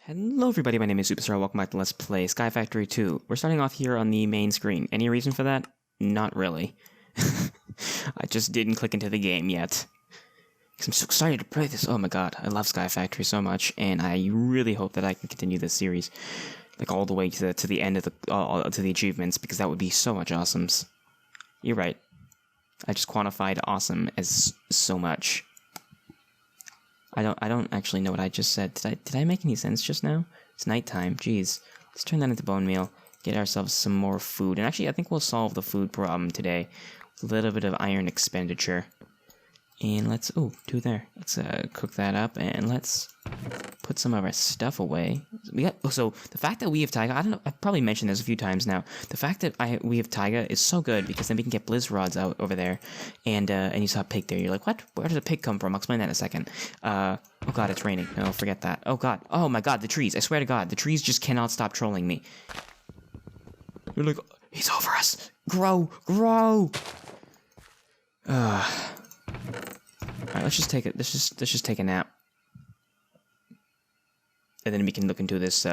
Hello everybody, my name is Superscrull, welcome back to Let's Play Sky Factory 2. We're starting off here on the main screen. Any reason for that? Not really. I just didn't click into the game yet. I'm so excited to play this. Oh my god, I love Sky Factory so much, and I really hope that I can continue this series, like all the way to the end of to the achievements, because that would be so much awesomes. You're right. I just quantified awesome as so much. I don't actually know what I just said. Did I make any sense just now? It's nighttime. Jeez. Let's turn that into bone meal. Get ourselves some more food. And actually, I think we'll solve the food problem today. A little bit of iron expenditure. And let's... Oh, two there. Let's cook that up. And let's put some of our stuff away. We got... Oh, so the fact that we have taiga... I don't know. I've probably mentioned this a few times now. The fact that we have taiga is so good because then we can get blizz rods out over there. And you saw a pig there. You're like, what? Where does a pig come from? I'll explain that in a second. Oh god, it's raining. No, forget that. Oh god. Oh my god, the trees. I swear to god, the trees just cannot stop trolling me. You're like, he's over us. Grow. Grow. Alright, let's just take it. Let's just take a nap. And then we can look into this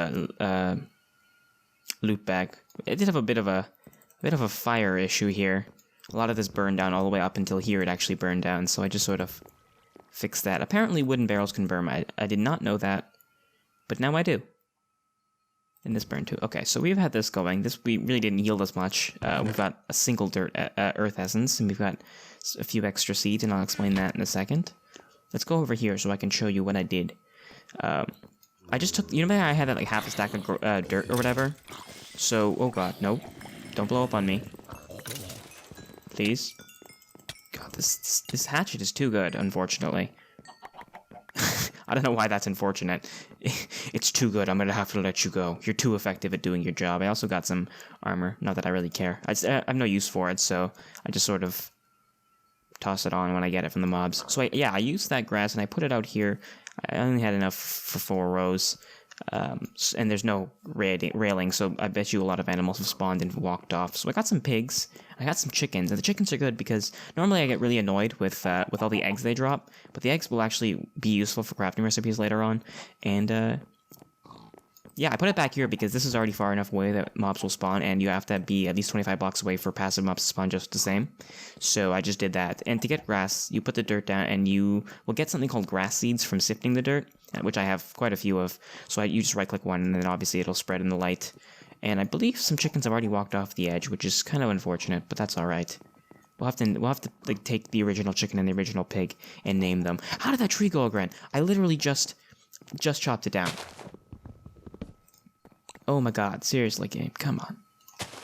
loot bag. It did have a bit of a fire issue here. A lot of this burned down all the way up until here it actually burned down, so I just sort of fixed that. Apparently wooden barrels can burn. I did not know that, but now I do. And this burned too. Okay, so we've had this going. This we really didn't yield us much. We've got a single earth essence, and we've got a few extra seeds, and I'll explain that in a second. Let's go over here so I can show you what I did. I just took, you know, I had that like half a stack of dirt or whatever. So, oh god, no, don't blow up on me, please. God, this hatchet is too good, unfortunately. I don't know why that's unfortunate. It's too good. I'm gonna have to let you go. You're too effective at doing your job. I also got some armor. Not that I really care. I have no use for it, so I just sort of toss it on when I get it from the mobs. So I used that grass and I put it out here. I only had enough for 4 rows. And there's no railing, so I bet you a lot of animals have spawned and walked off. So I got some pigs, I got some chickens, and the chickens are good because normally I get really annoyed with all the eggs they drop, but the eggs will actually be useful for crafting recipes later on. And yeah, I put it back here because this is already far enough away that mobs will spawn, and you have to be at least 25 blocks away for passive mobs to spawn just the same. So I just did that. And to get grass, you put the dirt down, and you will get something called grass seeds from sifting the dirt, which I have quite a few of. So you just right-click one, and then obviously it'll spread in the light. And I believe some chickens have already walked off the edge, which is kind of unfortunate, but that's all right. We'll have to like take the original chicken and the original pig and name them. How did that tree go again? I literally just chopped it down. Oh my god, seriously, game, come on.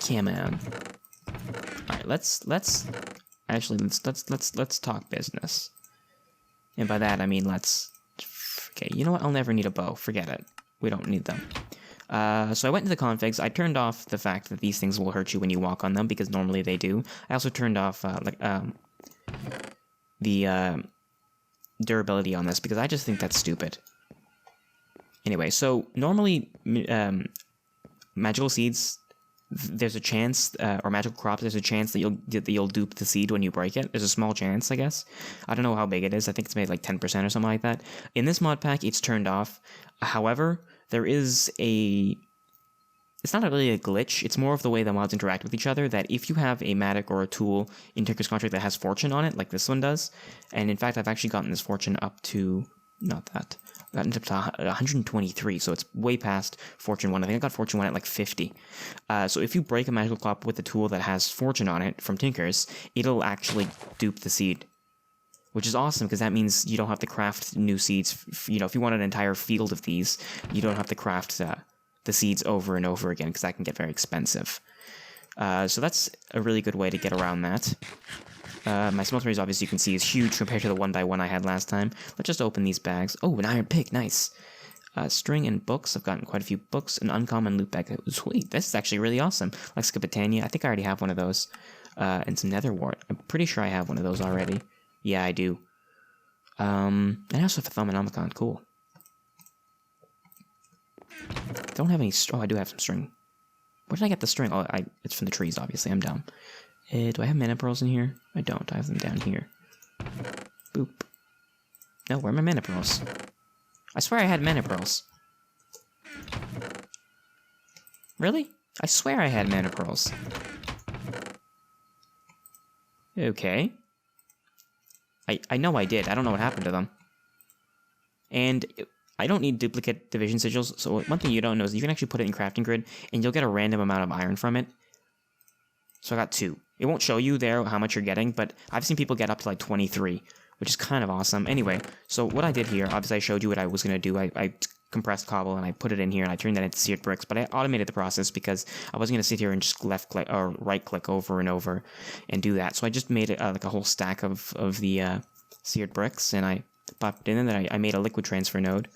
Come on. Alright, let's talk business. And by that I mean okay, you know what? I'll never need a bow. Forget it. We don't need them. So I went into the configs. I turned off the fact that these things will hurt you when you walk on them, because normally they do. I also turned off the durability on this, because I just think that's stupid. Anyway, so normally magical seeds, there's a chance, or magical crops, there's a chance that you'll dupe the seed when you break it. There's a small chance, I guess. I don't know how big it is. I think it's made like 10% or something like that. In this mod pack, it's turned off. However, there is it's not really a glitch. It's more of the way the mods interact with each other, that if you have a magic or a tool in Tinker's Contract that has fortune on it, like this one does, and in fact, I've actually gotten this fortune up to, not that, gotten up to 123, so it's way past Fortune 1. I think I got Fortune 1 at like 50. So if you break a magical crop with a tool that has Fortune on it from Tinker's, it'll actually dupe the seed. Which is awesome, because that means you don't have to craft new seeds. You know, if you want an entire field of these, you don't have to craft the seeds over and over again, because that can get very expensive. So that's a really good way to get around that. My smeltery, obviously, you can see, is huge compared to the 1x1 I had last time. Let's just open these bags. Oh, an iron pig, nice. String and books. I've gotten quite a few books. An uncommon loot bag. Sweet, this is actually really awesome. Lexicopitania, I think I already have one of those. And some nether wart. I'm pretty sure I have one of those already. Yeah, I do. And I also have a Thaumonomicon, cool. Don't have any oh, I do have some string. Where did I get the string? Oh, it's from the trees, obviously, I'm dumb. Do I have mana pearls in here? I don't. I have them down here. Boop. No, where are my mana pearls? I swear I had mana pearls. Really? I swear I had mana pearls. Okay. I know I did. I don't know what happened to them. And I don't need duplicate division sigils, so one thing you don't know is you can actually put it in crafting grid, and you'll get a random amount of iron from it. So I got 2. It won't show you there how much you're getting, but I've seen people get up to like 23, which is kind of awesome. Anyway, so what I did here, obviously I showed you what I was going to do. I compressed cobble and I put it in here and I turned that into seared bricks, but I automated the process because I wasn't going to sit here and just left click or right click over and over and do that. So I just made it like a whole stack of the seared bricks, and I popped it in, and then I made a liquid transfer node,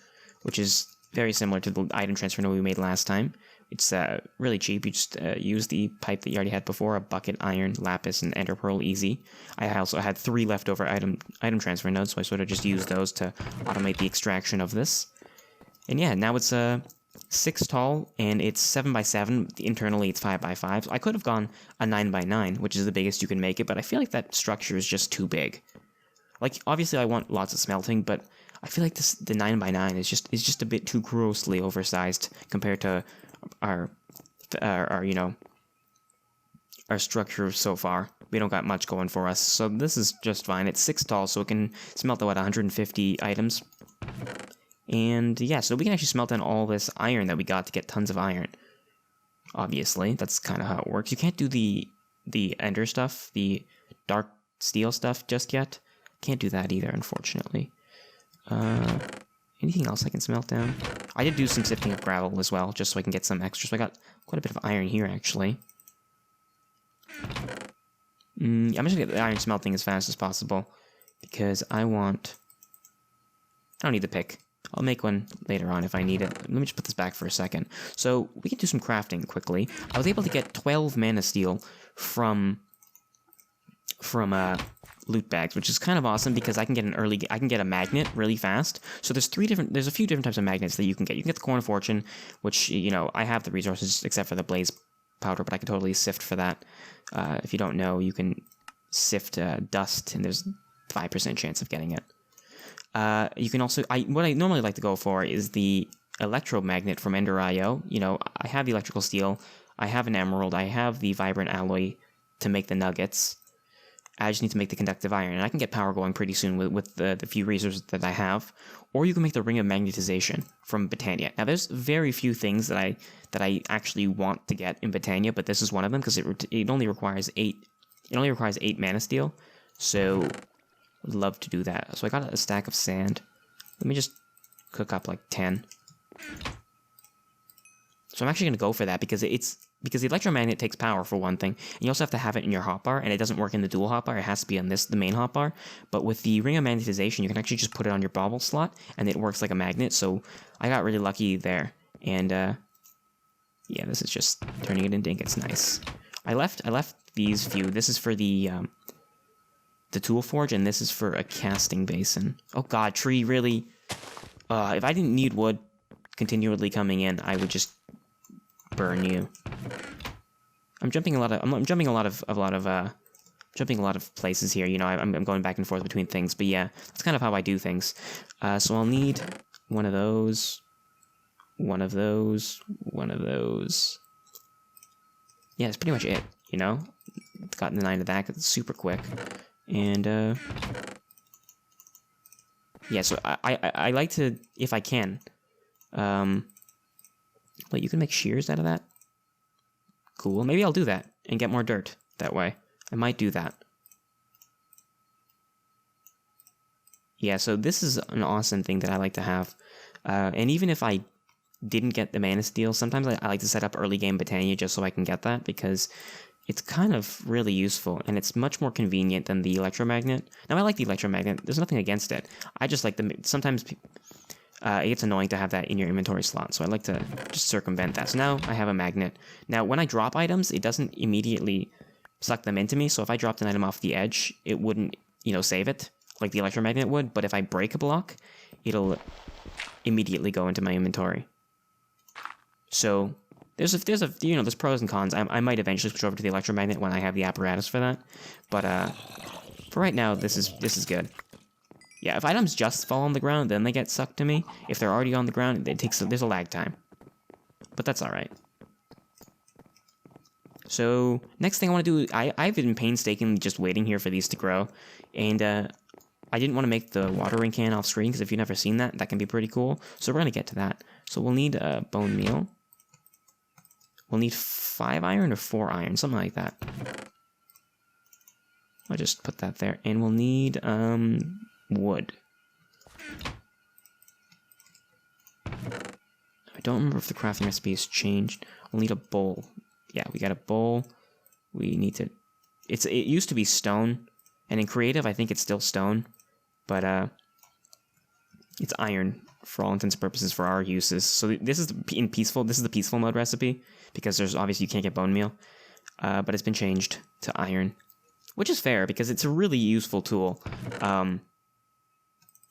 which is very similar to the item transfer node we made last time. It's really cheap. You just use the pipe that you already had before, a bucket, iron, lapis, and ender pearl, easy. I also had 3 leftover item transfer nodes, so I sort of just used those to automate the extraction of this. And yeah, now it's 6 tall, and it's 7 by 7. Internally, it's 5 by 5. So I could have gone a 9 by 9, which is the biggest you can make it, but I feel like that structure is just too big. Like, obviously, I want lots of smelting, but I feel like the 9 by 9 is just a bit too grossly oversized compared to our you know, our structure so far. We don't got much going for us, so this is just fine. It's 6 tall, so it can smelt out 150 items. And yeah, so we can actually smelt in all this iron that we got to get tons of iron. Obviously, that's kind of how it works. You can't do the ender stuff, the dark steel stuff just yet. Can't do that either, unfortunately. Anything else I can smelt down? I did do some sifting of gravel as well, just so I can get some extra. So I got quite a bit of iron here, actually. I'm just gonna get the iron smelting as fast as possible, because I don't need the pick. I'll make one later on if I need it. Let me just put this back for a second. So we can do some crafting quickly. I was able to get 12 mana steel from loot bags, which is kind of awesome because I can get a magnet really fast. So there's a few different types of magnets that you can get. You can get the Corn of Fortune, which, you know, I have the resources except for the blaze powder, but I can totally sift for that. If you don't know, you can sift dust, and there's 5% chance of getting it. You can also, what I normally like to go for is the electromagnet from Ender.io. You know, I have the electrical steel, I have an emerald, I have the vibrant alloy to make the nuggets. I just need to make the conductive iron, and I can get power going pretty soon with the few resources that I have. Or you can make the ring of magnetization from Botania. Now, there's very few things that I actually want to get in Botania, but this is one of them because it only requires 8. It only requires 8 mana steel, so I'd love to do that. So I got a stack of sand. Let me just cook up like 10. So I'm actually going to go for that because the electromagnet takes power for one thing, and you also have to have it in your hotbar, and it doesn't work in the dual hotbar. It has to be on the main hotbar. But with the ring of magnetization, you can actually just put it on your bauble slot, and it works like a magnet. So I got really lucky there, and yeah, this is just turning it into ink. It's nice. I left these few. This is for the tool forge, and this is for a casting basin. Oh God, tree, really? If I didn't need wood continually coming in, I would just burn you. I'm jumping a lot of places here. You know, I'm going back and forth between things, but yeah, that's kind of how I do things. So I'll need one of those, one of those, one of those. Yeah, that's pretty much it. You know, got the 9 of that. It's super quick, and yeah. So I like to, if I can, but you can make shears out of that. Cool. Maybe I'll do that and get more dirt that way. I might do that. Yeah, so this is an awesome thing that I like to have. And even if I didn't get the mana steel, sometimes I like to set up early game Botania just so I can get that, because it's kind of really useful, and it's much more convenient than the electromagnet. Now, I like the electromagnet. There's nothing against it. I just like sometimes it gets annoying to have that in your inventory slot, so I like to just circumvent that. So now I have a magnet. Now, when I drop items, it doesn't immediately suck them into me, so if I dropped an item off the edge, it wouldn't, you know, save it, like the electromagnet would, but if I break a block, it'll immediately go into my inventory. So there's you know, there's pros and cons. I might eventually switch over to the electromagnet when I have the apparatus for that, but for right now, this is good. Yeah, if items just fall on the ground, then they get sucked to me. If they're already on the ground, there's a lag time. But that's alright. So next thing I want to do, I've been painstakingly just waiting here for these to grow, and I didn't want to make the watering can off screen because if you've never seen that, that can be pretty cool. So we're gonna get to that. So we'll need bone meal. We'll need 5 iron or 4 iron, something like that. I'll just put that there, and we'll need wood. I don't remember if the crafting recipe has changed. We'll need a bowl. Yeah, we got a bowl. We need to... It used to be stone, and in creative, I think it's still stone, but it's iron for all intents and purposes for our uses. So this is in peaceful. This is the peaceful mode recipe because there's obviously you can't get bone meal, but it's been changed to iron, which is fair because it's a really useful tool. And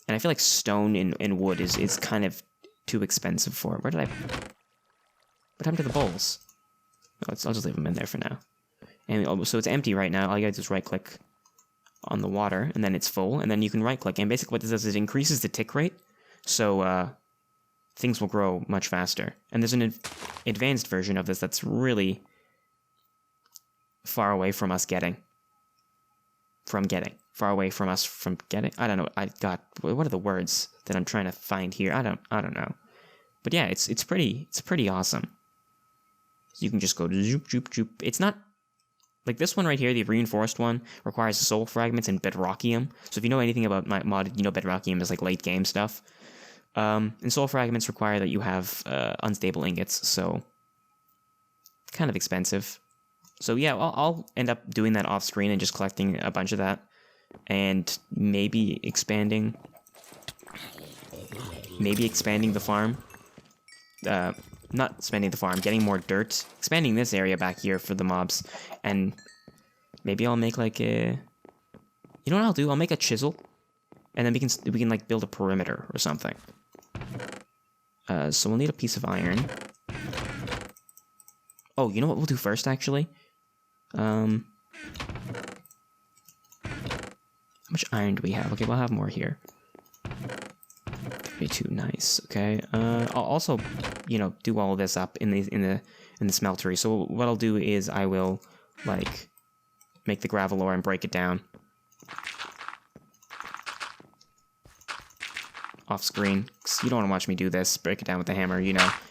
I feel like stone and wood is kind of too expensive for it. Where did I... What happened to the bowls? Oh, I'll just leave them in there for now. And so it's empty right now. All you gotta do is right click on the water, and then it's full, and then you can right click. And basically what this does is it increases the tick rate, so things will grow much faster. And there's an advanced version of this that's really far away from us getting. Far away from us from getting. I don't know. What are the words that I'm trying to find here? I don't know. But yeah, it's pretty awesome. So you can just go zoop zoop zoop. It's not like this one right here, the reinforced one, requires soul fragments and bedrockium. So if you know anything about my mod, you know bedrockium is like late game stuff. And soul fragments require that you have unstable ingots, so kind of expensive. So yeah, I'll end up doing that off screen and just collecting a bunch of that, and maybe expanding the farm. Not expanding the farm, getting more dirt, expanding this area back here for the mobs, and maybe I'll make like a... You know what I'll do? I'll make a chisel, and then we can like build a perimeter or something. So we'll need a piece of iron. Oh, you know what we'll do first, actually? How much iron do we have? Okay, we'll have more here. 32, nice. Okay. I'll also, do all of this up in the smeltery. So what I'll do is I will like make the gravel ore and break it down off screen. 'Cause you don't want to watch me do this. Break it down with the hammer,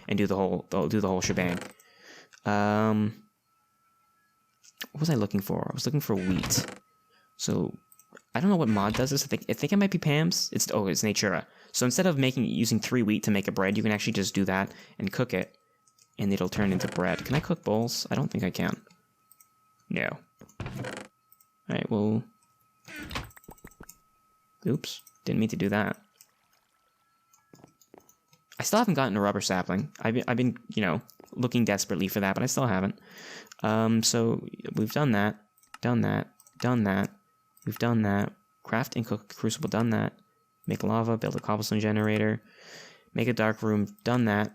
and do the whole shebang. What was I looking for? I was looking for wheat. So I don't know what mod does this. I think it might be Pam's. It's Natura. So instead of using 3 wheat to make a bread, you can actually just do that and cook it, and it'll turn into bread. Can I cook bowls? I don't think I can. No. Alright, well... Oops. Didn't mean to do that. I still haven't gotten a rubber sapling. I've been, looking desperately for that, but I still haven't. So we've done that. Done that. We've done that. Craft and cook crucible, done that. Make lava, build a cobblestone generator. Make a dark room, done that.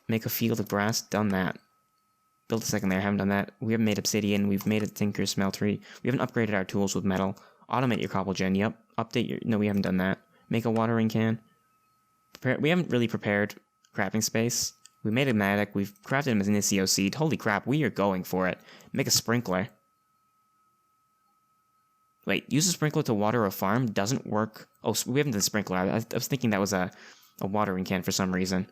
Make a field of grass, done that. Build a second layer, haven't done that. We haven't made obsidian, we've made a tinker's smeltery. We haven't upgraded our tools with metal. Automate your cobble gen, yep. Update your... No, we haven't done that. Make a watering can. We haven't really prepared crafting space. We made a matic, we've crafted him as an Incio seed. Holy crap, we are going for it. Make a sprinkler. Wait, use a sprinkler to water a farm? Doesn't work. Oh, we haven't done a sprinkler. I was thinking that was a watering can for some reason.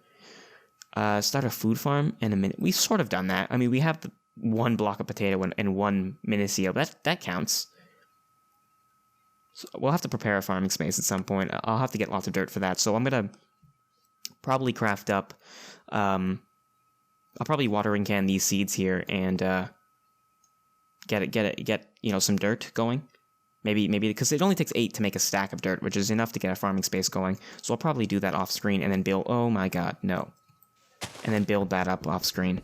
Start a food farm in a minute. We've sort of done that. I mean, we have the 1 block of potato and 1 minicio. That counts. So we'll have to prepare a farming space at some point. I'll have to get lots of dirt for that. So I'm going to probably craft up... I'll probably watering can these seeds here and get some dirt going. Maybe because it only takes 8 to make a stack of dirt, which is enough to get a farming space going. So I'll probably do that off screen and then build... Oh my god, no. And then build that up off screen.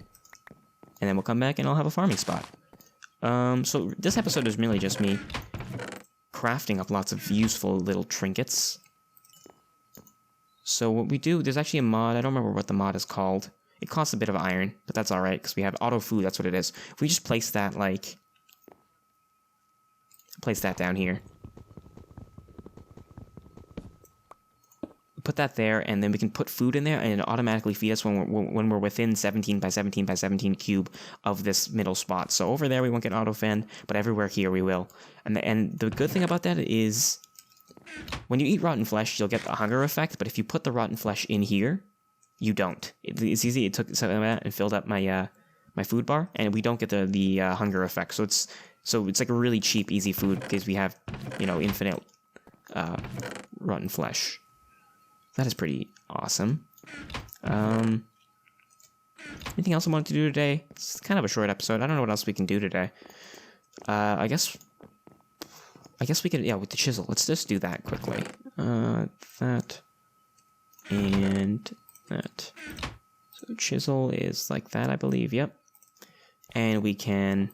And then we'll come back and I'll have a farming spot. So this episode is really just me crafting up lots of useful little trinkets. So what we do, there's actually a mod, I don't remember what the mod is called. It costs a bit of iron, but that's alright, because we have auto food, that's what it is. If we just place that, place that down here. put that there, and then we can put food in there, and it automatically feed us when we're within 17 by 17 by 17 cube of this middle spot. So over there we won't get auto-fend, but everywhere here we will. And the good thing about that is, when you eat rotten flesh, you'll get the hunger effect, but if you put the rotten flesh in here, you don't. It's easy. It took some of that and filled up my my food bar, and we don't get the hunger effect. So it's like a really cheap, easy food because we have, you know, infinite rotten flesh. That is pretty awesome. Anything else I wanted to do today? It's kind of a short episode. I don't know what else we can do today. I guess we could, yeah, with the chisel. Let's just do that quickly. That and that. So chisel is like that, I believe. Yep. And we can.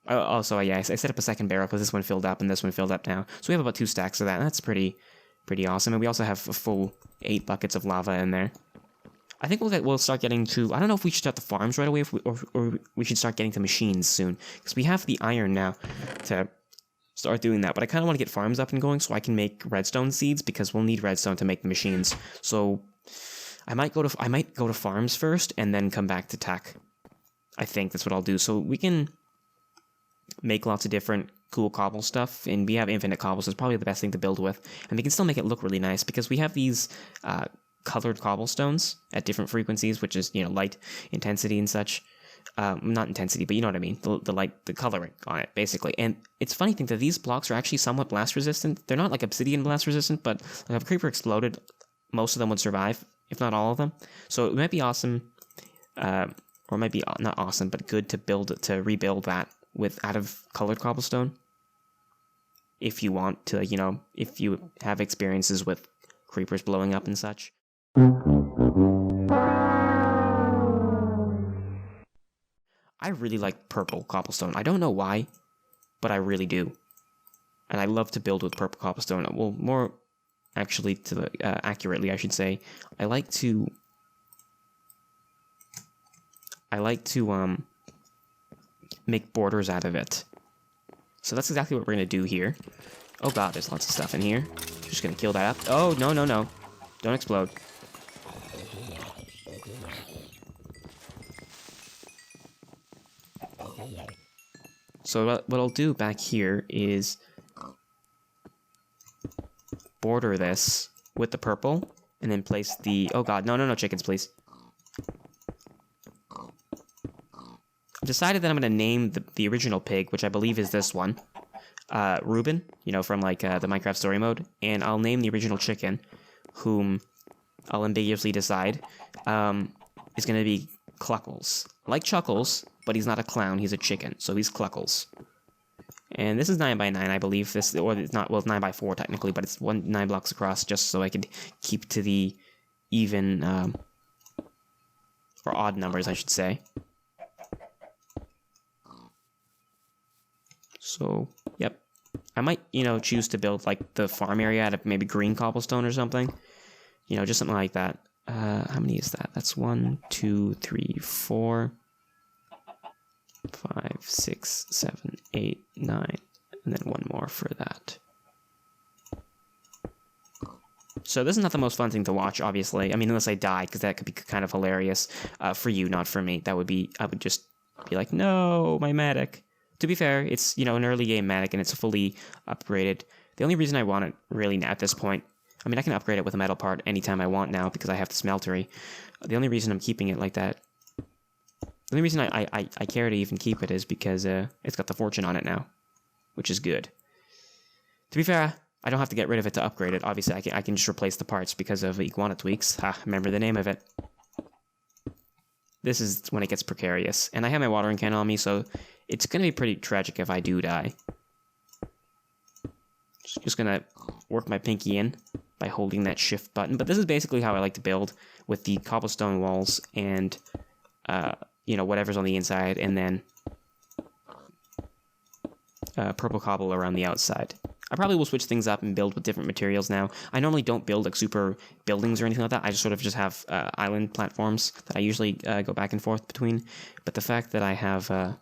Also, yeah, I set up a second barrel because this one filled up and this one filled up now. So we have about 2 stacks of that. And that's pretty awesome. And we also have a full 8 buckets of lava in there. I think we'll start getting to. I don't know if we should start the farms right away, or we should start getting to machines soon, because we have the iron now to start doing that. But I kind of want to get farms up and going so I can make redstone seeds, because we'll need redstone to make the machines. So I might go to farms first and then come back to tech. I think that's what I'll do. So we can make lots of different cool cobble stuff, and we have infinite cobbles. So it's probably the best thing to build with, and we can still make it look really nice because we have these colored cobblestones at different frequencies, which is, you know, light intensity and such. Not intensity, but you know what I mean. The light, the coloring on it, basically. And it's funny thing that these blocks are actually somewhat blast resistant. They're not like obsidian blast resistant, but like if a creeper exploded, most of them would survive, if not all of them. So it might be awesome, or it might be not awesome, but good to rebuild that out of colored cobblestone. If you want to, you know, if you have experiences with creepers blowing up and such. I really like purple cobblestone. I don't know why, but I really do. And I love to build with purple cobblestone. Well, more actually, accurately, I should say, I like to make borders out of it. So that's exactly what we're gonna do here. Oh god, there's lots of stuff in here. Just gonna kill that up. Oh, no. Don't explode. So what I'll do back here is border this with the purple, and then place the... Oh god, no, chickens, please. I've decided that I'm going to name the original pig, which I believe is this one, Reuben, you know, from like the Minecraft story mode, and I'll name the original chicken, whom I'll ambiguously decide, is going to be Cluckles. Like Chuckles, but he's not a clown, he's a chicken, so he's Cluckles. And this is 9x9, I believe. It's not, well, it's 9x4 technically, but it's 9 blocks across, just so I could keep to the even, or odd numbers, I should say. So, yep. I might, you know, choose to build, like, the farm area out of maybe green cobblestone or something. You know, just something like that. How many is that? That's 1, 2, 3, 4, 5, 6, 7, 8, 9, and then one more for that. So this is not the most fun thing to watch, obviously. I mean, unless I die, because that could be kind of hilarious for you, not for me. That would be, I would just be like, no, my Matic. To be fair, it's, you know, an early game Matic, and it's fully upgraded. The only reason I want it really at this point, I mean, I can upgrade it with a metal part anytime I want now because I have the smeltery. The only reason I'm keeping it like that, the only reason I care to even keep it is because it's got the fortune on it now, which is good. To be fair, I don't have to get rid of it to upgrade it. Obviously, I can just replace the parts because of iguana tweaks. Ha, remember the name of it. This is when it gets precarious. And I have my watering can on me, so it's going to be pretty tragic if I do die. Just going to work my pinky in by holding that shift button. But this is basically how I like to build, with the cobblestone walls and, you know, whatever's on the inside, and then purple cobble around the outside. I probably will switch things up and build with different materials now. I normally don't build like super buildings or anything like that. I just sort of just have island platforms that I usually go back and forth between. But the fact that I have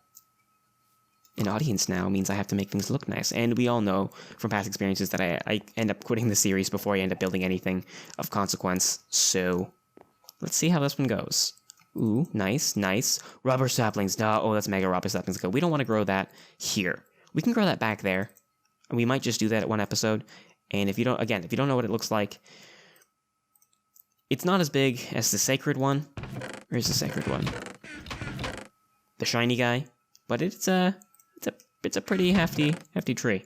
an audience now means I have to make things look nice. And we all know from past experiences that I end up quitting the series before I end up building anything of consequence. So let's see how this one goes. Ooh, nice, nice. Rubber saplings. Oh, that's mega rubber saplings. We don't want to grow that here. We can grow that back there. And we might just do that at one episode. And if you don't know what it looks like, it's not as big as the sacred one. Where's the sacred one? The shiny guy. But it's a pretty hefty tree.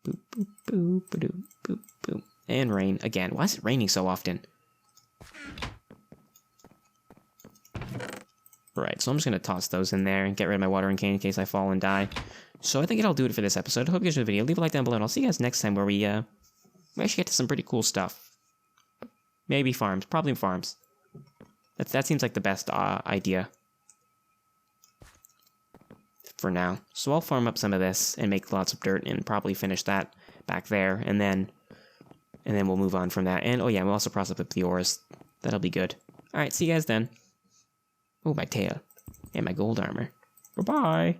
Boop, boop, boop, boop, boop, boop. And rain again. Why is it raining so often? Right, so I'm just going to toss those in there and get rid of my watering cane in case I fall and die. So I think that'll do it for this episode. I hope you guys enjoyed the video. Leave a like down below, and I'll see you guys next time where we actually get to some pretty cool stuff. Maybe farms. Probably farms. That seems like the best idea for now. So I'll farm up some of this and make lots of dirt and probably finish that back there, and then we'll move on from that. And oh yeah, we'll also process up the ores. That'll be good. All right, see you guys then. Oh, my tail and my gold armor. Bye-bye.